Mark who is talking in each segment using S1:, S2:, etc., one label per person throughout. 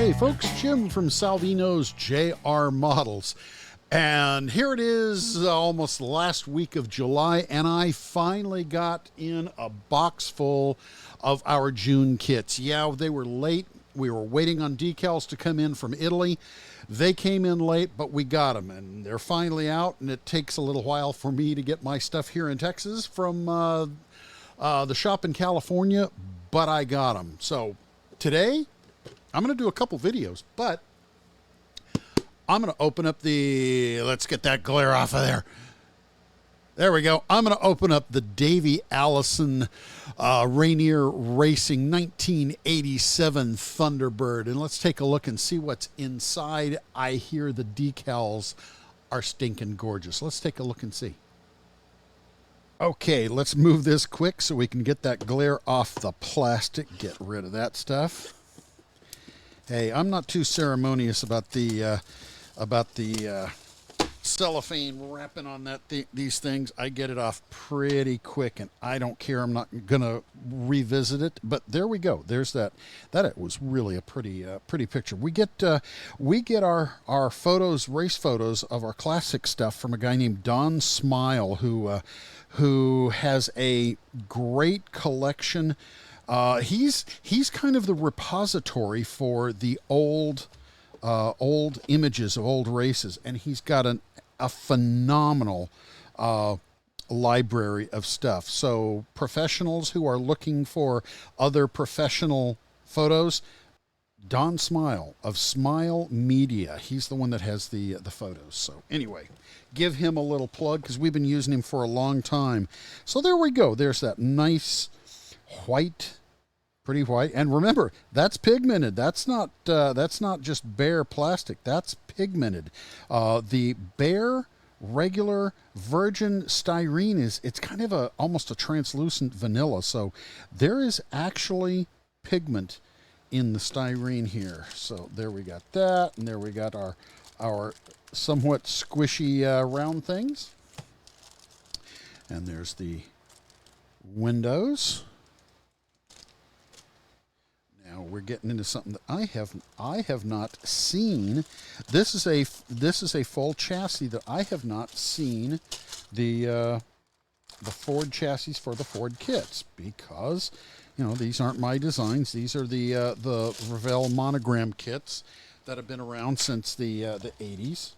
S1: Hey folks, Jim from Salvinos J R Models. And here it is, almost last week of July, and I finally got in a box full of our June kits. Yeah, they were late. We were waiting on decals to come in from Italy. They came in late, but we got them, and they're finally out, and it takes a little while for me to get my stuff here in Texas from the shop in California, but I got them. So today, I'm going to do a couple videos, but I'm going to open up the, let's get that glare off of there. There we go. I'm going to open up the Davey Allison Ranier Racing 1987 Thunderbird, and let's take a look and see what's inside. I hear the decals are stinking gorgeous. Let's take a look and see. Okay, let's move this quick so we can get that glare off the plastic. Get rid of that stuff. Hey, I'm not too ceremonious about the cellophane wrapping on these things. I get it off pretty quick, and I don't care. I'm not gonna revisit it. But there we go. There's that. It was really a pretty picture. We get our photos, race photos of our classic stuff from a guy named Don Smile, who has a great collection. He's kind of the repository for the old images of old races, and he's got a phenomenal library of stuff. So professionals who are looking for other professional photos, Don Smile of Smile Media, he's the one that has the photos. So anyway, give him a little plug because we've been using him for a long time. So there we go. There's that nice white, pretty white, and remember, that's pigmented. That's not just bare plastic. That's pigmented. The bare regular virgin styrene it's kind of almost a translucent vanilla. So there is actually pigment in the styrene here. So there we got that, and there we got our somewhat squishy round things, and there's the windows. Now we're getting into something that I have not seen. This is a full chassis that I have not seen the Ford chassis for the Ford kits, because these aren't my designs. These are the Revell monogram kits that have been around since the 80s,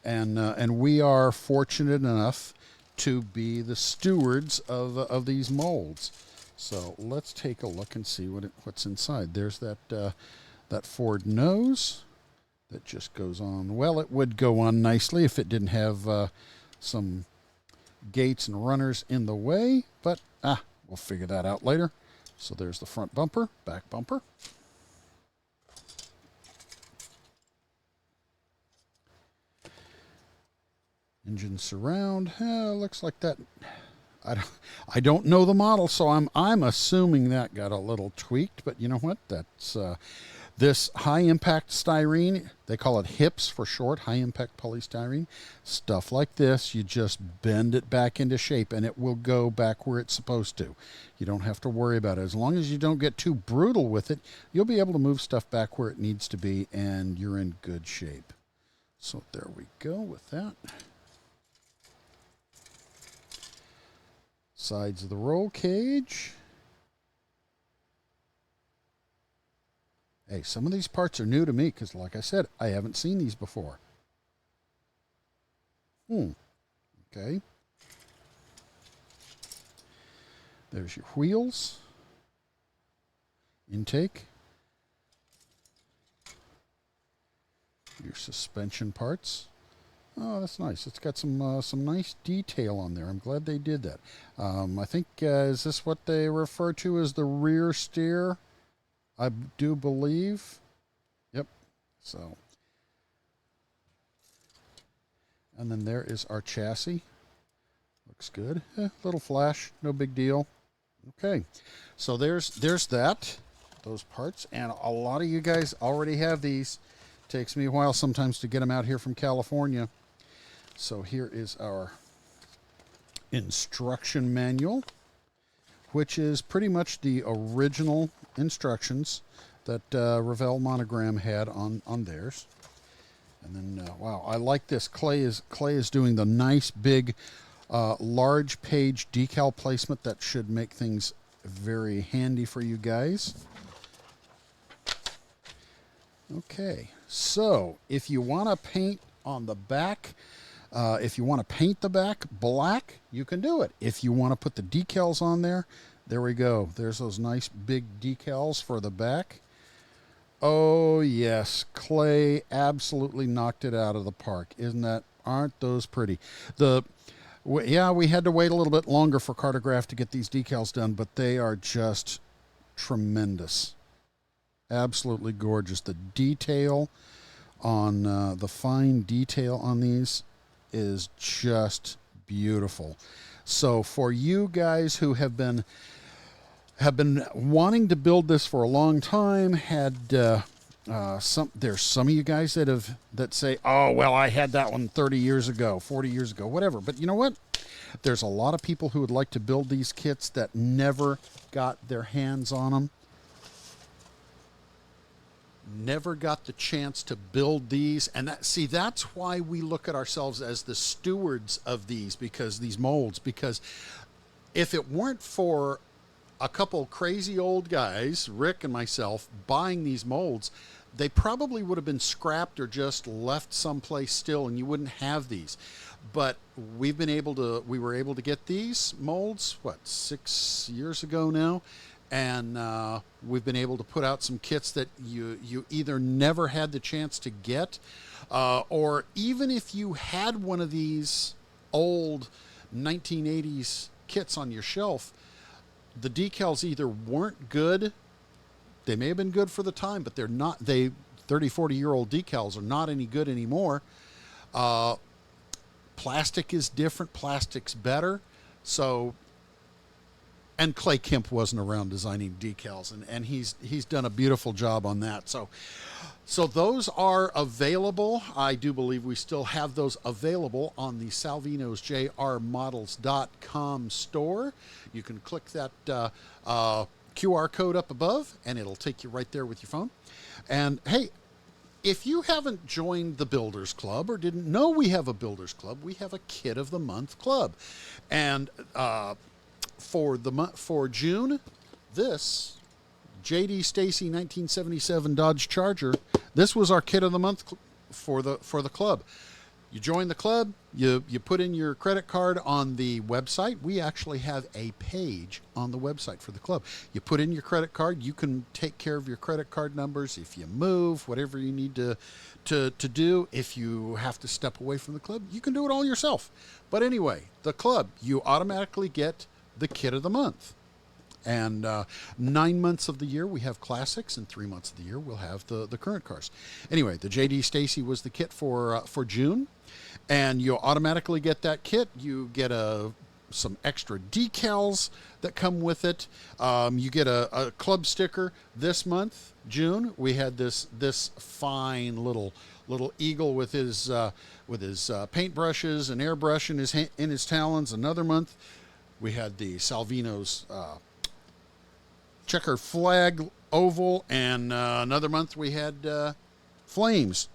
S1: and we are fortunate enough to be the stewards of these molds. So let's take a look and see what's inside. There's that Ford nose that just goes on. Well, it would go on nicely if it didn't have some gates and runners in the way, but we'll figure that out later. So there's the front bumper, back bumper. Engine surround. Looks like that. I don't know the model, so I'm assuming that got a little tweaked. But you know what? That's this high impact styrene. They call it HIPS for short, high impact polystyrene. Stuff like this, you just bend it back into shape, and it will go back where it's supposed to. You don't have to worry about it. As long as you don't get too brutal with it, you'll be able to move stuff back where it needs to be, and you're in good shape. So there we go with that. Sides of the roll cage. Hey, some of these parts are new to me because, like I said, I haven't seen these before. Okay. There's your wheels. Intake. Your suspension parts. Oh, that's nice. It's got some nice detail on there. I'm glad they did that. I think, is this what they refer to as the rear steer? I do believe. Yep. So. And then there is our chassis. Looks good. Little flash. No big deal. Okay. So there's that. Those parts. And a lot of you guys already have these. Takes me a while sometimes to get them out here from California. So here is our instruction manual, which is pretty much the original instructions that Revell monogram had on theirs. And then, wow, I like this. Clay is doing the nice big large page decal placement. That should make things very handy for you guys. Okay, so if you want to paint on the back, if you want to paint the back black, you can do it. If you want to put the decals on there, there we go. There's those nice big decals for the back. Oh yes, Clay absolutely knocked it out of the park. Aren't those pretty? Yeah, we had to wait a little bit longer for Cartograph to get these decals done, but they are just tremendous. Absolutely gorgeous. The detail on the fine detail on these is just beautiful. So for you guys who have been wanting to build this for a long time, there's some of you guys that say, oh well, I had that one 30 years ago, 40 years ago, whatever. But you know what? There's a lot of people who would like to build these kits that never got their hands on them. Never got the chance to build these, and that's why we look at ourselves as the stewards of these molds, because if it weren't for a couple crazy old guys, Rick and myself, buying these molds, they probably would have been scrapped or just left someplace still, and you wouldn't have these. But we were able to get these molds, 6 years ago now, and we've been able to put out some kits that you either never had the chance to get, or even if you had one of these old 1980s kits on your shelf, the decals either weren't good, they may have been good for the time, but they're not, 30, 40-year-old decals are not any good anymore. Plastic is different, plastic's better. So, and Clay Kemp wasn't around designing decals, and he's done a beautiful job on that. So those are available. I do believe we still have those available on the Salvinos J R Models.com store. You can click that QR code up above, and it'll take you right there with your phone. And hey, if you haven't joined the Builders Club or didn't know we have a Builders Club, we have a Kit of the Month Club. And for June, this J.D. Stacy 1977 Dodge Charger, this was our Kit of the Month for the club. You join the club, you put in your credit card on the website. We actually have a page on the website for the club. You put in your credit card, you can take care of your credit card numbers if you move, whatever you need to do. If you have to step away from the club, you can do it all yourself. But anyway, the club, you automatically get the Kit of the Month. And 9 months of the year we have classics, and 3 months of the year we'll have the current cars. Anyway, the J.D. Stacy was the kit for June, and you'll automatically get that kit. You get some extra decals that come with it. You get a club sticker. This month, June, we had this fine little eagle with his paintbrushes and airbrush in his talons. Another month, we had the Salvinos checker flag oval, and another month we had flames.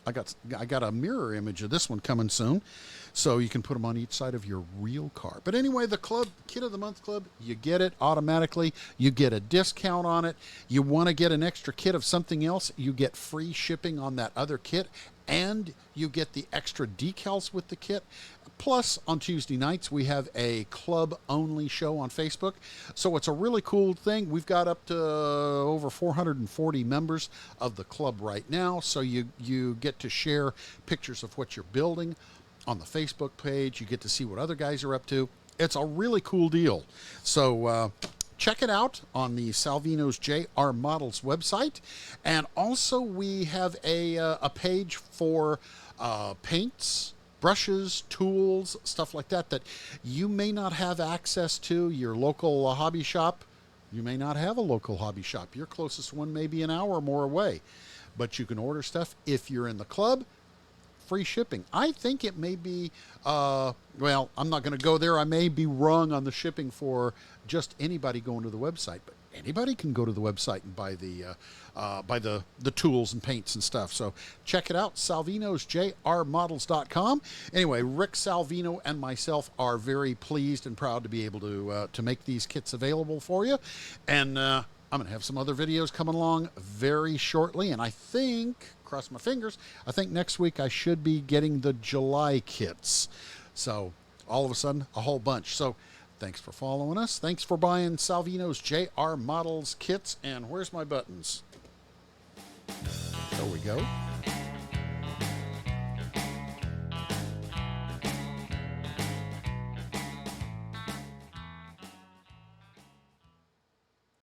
S1: I got a mirror image of this one coming soon, so you can put them on each side of your real car. But anyway, the club, Kit of the Month Club, you get it automatically. You get a discount on it. You want to get an extra kit of something else, you get free shipping on that other kit, and you get the extra decals with the kit. Plus, on Tuesday nights, we have a club-only show on Facebook. So it's a really cool thing. We've got up to over 440 members of the club right now. So you get to share pictures of what you're building on the Facebook page. You get to see what other guys are up to. It's a really cool deal. So check it out on the Salvinos J R Models website. And also, we have a page for paints, brushes, tools, stuff like that you may not have access to. Your local hobby shop, you may not have a local hobby shop. Your closest one may be an hour or more away. But you can order stuff if you're in the club. Free shipping. I think it may be, well, I'm not going to go there. I may be wrong on the shipping for just anybody going to the website, but it anybody can go to the website and buy the tools and paints and stuff. So check it out, salvinosjrmodels.com. Anyway, Rick Salvino and myself are very pleased and proud to be able to make these kits available for you. And I'm going to have some other videos coming along very shortly. And I think, cross my fingers, I think next week I should be getting the July kits. So all of a sudden, a whole bunch. So thanks for following us. Thanks for buying Salvinos J R Models kits. And where's my buttons? There we go.